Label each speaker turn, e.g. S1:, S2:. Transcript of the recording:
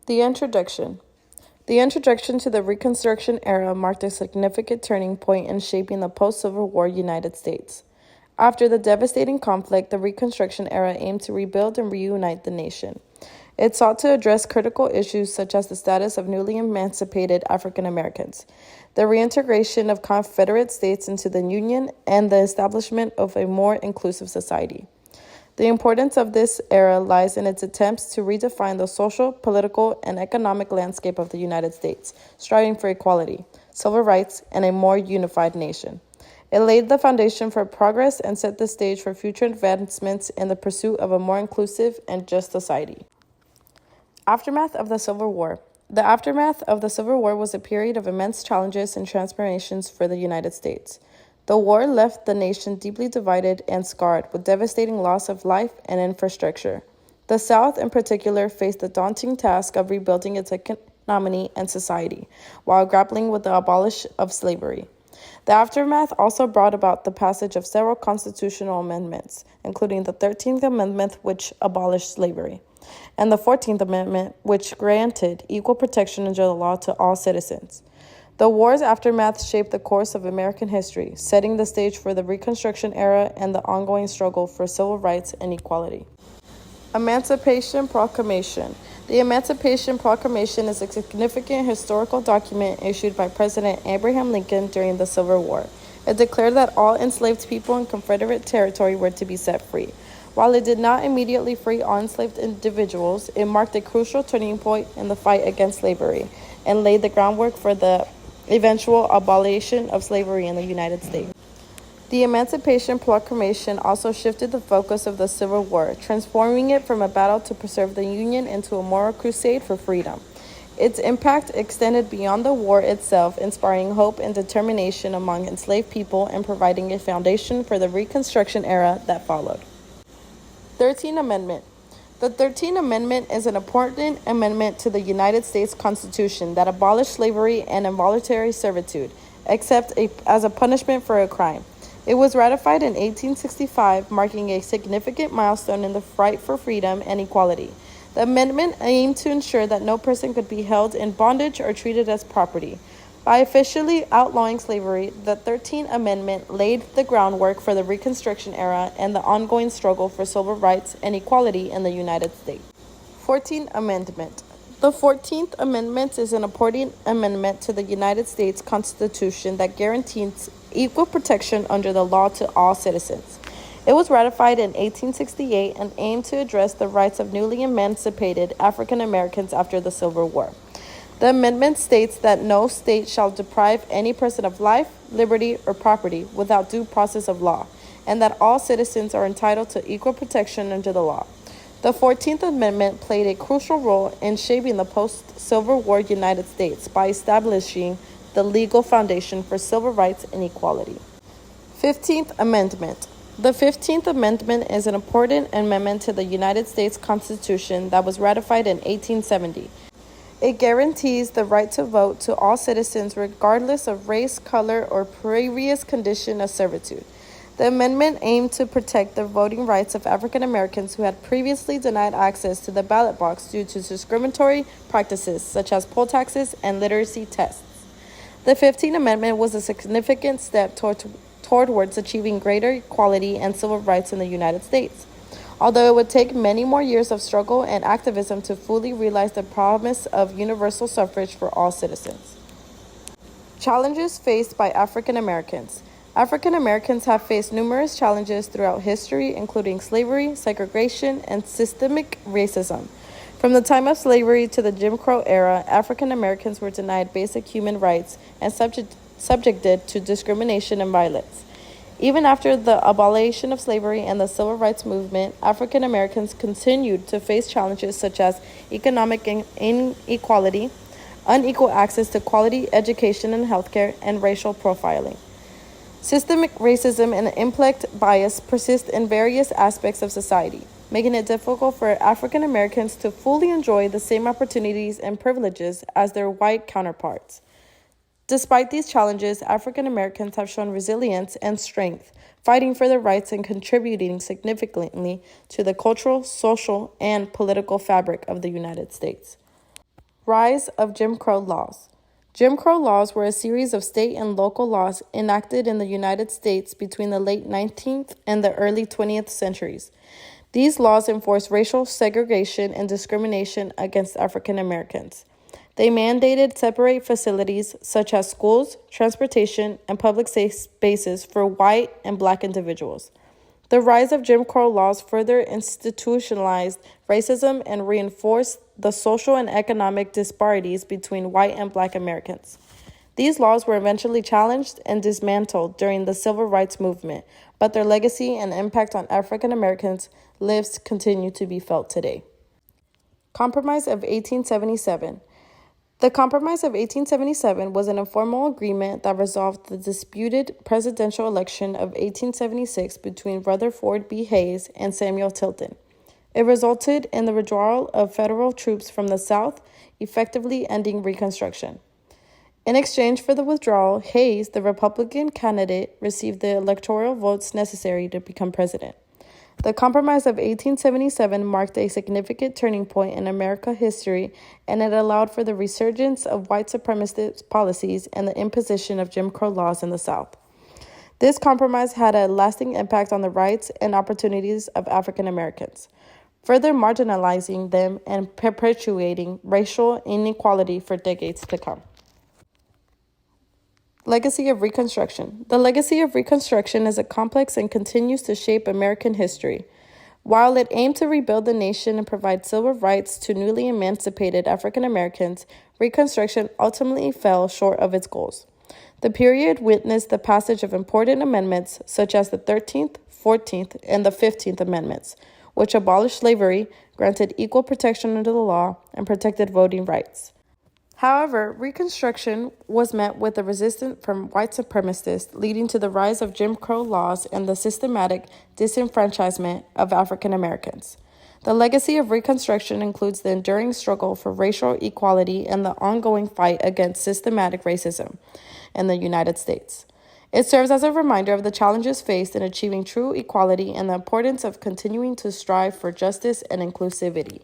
S1: The introduction. The introduction to the Reconstruction era marked a significant turning point in shaping the post-Civil War United States. After the devastating conflict, the Reconstruction era aimed to rebuild and reunite the nation. It sought to address critical issues such as the status of newly emancipated African Americans, the reintegration of Confederate states into the Union, and the establishment of a more inclusive society. The importance of this era lies in its attempts to redefine the social, political, and economic landscape of the United States, striving for equality, civil rights, and a more unified nation. It laid the foundation for progress and set the stage for future advancements in the pursuit of a more inclusive and just society. Aftermath of the Civil War. The aftermath of the Civil War was a period of immense challenges and transformations for the United States. The war left the nation deeply divided and scarred, with devastating loss of life and infrastructure. The South, in particular, faced the daunting task of rebuilding its economy and society, while grappling with the abolition of slavery. The aftermath also brought about the passage of several constitutional amendments, including the 13th Amendment, which abolished slavery, and the 14th Amendment, which granted equal protection under the law to all citizens. The war's aftermath shaped the course of American history, setting the stage for the Reconstruction era and the ongoing struggle for civil rights and equality. Emancipation Proclamation. The Emancipation Proclamation is a significant historical document issued by President Abraham Lincoln during the Civil War. It declared that all enslaved people in Confederate territory were to be set free. While it did not immediately free all enslaved individuals, it marked a crucial turning point in the fight against slavery and laid the groundwork for the eventual abolition of slavery in the United States. The Emancipation Proclamation also shifted the focus of the Civil War, transforming it from a battle to preserve the Union into a moral crusade for freedom. Its impact extended beyond the war itself, inspiring hope and determination among enslaved people and providing a foundation for the Reconstruction era that followed. 13th Amendment. The 13th Amendment is an important amendment to the United States Constitution that abolished slavery and involuntary servitude, except as a punishment for a crime. It was ratified in 1865, marking a significant milestone in the fight for freedom and equality. The amendment aimed to ensure that no person could be held in bondage or treated as property. By officially outlawing slavery, the 13th Amendment laid the groundwork for the Reconstruction era and the ongoing struggle for civil rights and equality in the United States. 14th Amendment. The 14th Amendment is an important amendment to the United States Constitution that guarantees equal protection under the law to all citizens. It was ratified in 1868 and aimed to address the rights of newly emancipated African Americans after the Civil War. The amendment states that no state shall deprive any person of life, liberty, or property without due process of law, and that all citizens are entitled to equal protection under the law. The 14th Amendment played a crucial role in shaping the post-Civil War United States by establishing the legal foundation for civil rights and equality. 15th Amendment. The 15th Amendment is an important amendment to the United States Constitution that was ratified in 1870. It guarantees the right to vote to all citizens regardless of race, color, or previous condition of servitude. The amendment aimed to protect the voting rights of African Americans who had previously denied access to the ballot box due to discriminatory practices such as poll taxes and literacy tests. The 15th Amendment was a significant step towards achieving greater equality and civil rights in the United States. Although it would take many more years of struggle and activism to fully realize the promise of universal suffrage for all citizens. Challenges faced by African Americans. African Americans have faced numerous challenges throughout history, including slavery, segregation, and systemic racism. From the time of slavery to the Jim Crow era, African Americans were denied basic human rights and subjected to discrimination and violence. Even after the abolition of slavery and the civil rights movement, African Americans continued to face challenges such as economic inequality, unequal access to quality education and healthcare, and racial profiling. Systemic racism and intellect bias persist in various aspects of society, making it difficult for African Americans to fully enjoy the same opportunities and privileges as their white counterparts. Despite these challenges, African Americans have shown resilience and strength, fighting for their rights and contributing significantly to the cultural, social, and political fabric of the United States. Rise of Jim Crow laws. Jim Crow laws were a series of state and local laws enacted in the United States between the late 19th and the early 20th centuries. These laws enforced racial segregation and discrimination against African Americans. They mandated separate facilities such as schools, transportation, and public spaces for white and black individuals. The rise of Jim Crow laws further institutionalized racism and reinforced the social and economic disparities between white and black Americans. These laws were eventually challenged and dismantled during the Civil Rights Movement, but their legacy and impact on African Americans' lives continue to be felt today. Compromise of 1877. The Compromise of 1877 was an informal agreement that resolved the disputed presidential election of 1876 between Rutherford B. Hayes and Samuel Tilden. It resulted in the withdrawal of federal troops from the South, effectively ending Reconstruction. In exchange for the withdrawal, Hayes, the Republican candidate, received the electoral votes necessary to become president. The Compromise of 1877 marked a significant turning point in American history, and it allowed for the resurgence of white supremacist policies and the imposition of Jim Crow laws in the South. This compromise had a lasting impact on the rights and opportunities of African Americans, further marginalizing them and perpetuating racial inequality for decades to come. Legacy of Reconstruction. The legacy of Reconstruction is a complex and continues to shape American history. While it aimed to rebuild the nation and provide civil rights to newly emancipated African Americans, Reconstruction ultimately fell short of its goals. The period witnessed the passage of important amendments such as the 13th, 14th, and the 15th Amendments, which abolished slavery, granted equal protection under the law, and protected voting rights. However, Reconstruction was met with a resistance from white supremacists, leading to the rise of Jim Crow laws and the systematic disenfranchisement of African Americans. The legacy of Reconstruction includes the enduring struggle for racial equality and the ongoing fight against systematic racism in the United States. It serves as a reminder of the challenges faced in achieving true equality and the importance of continuing to strive for justice and inclusivity.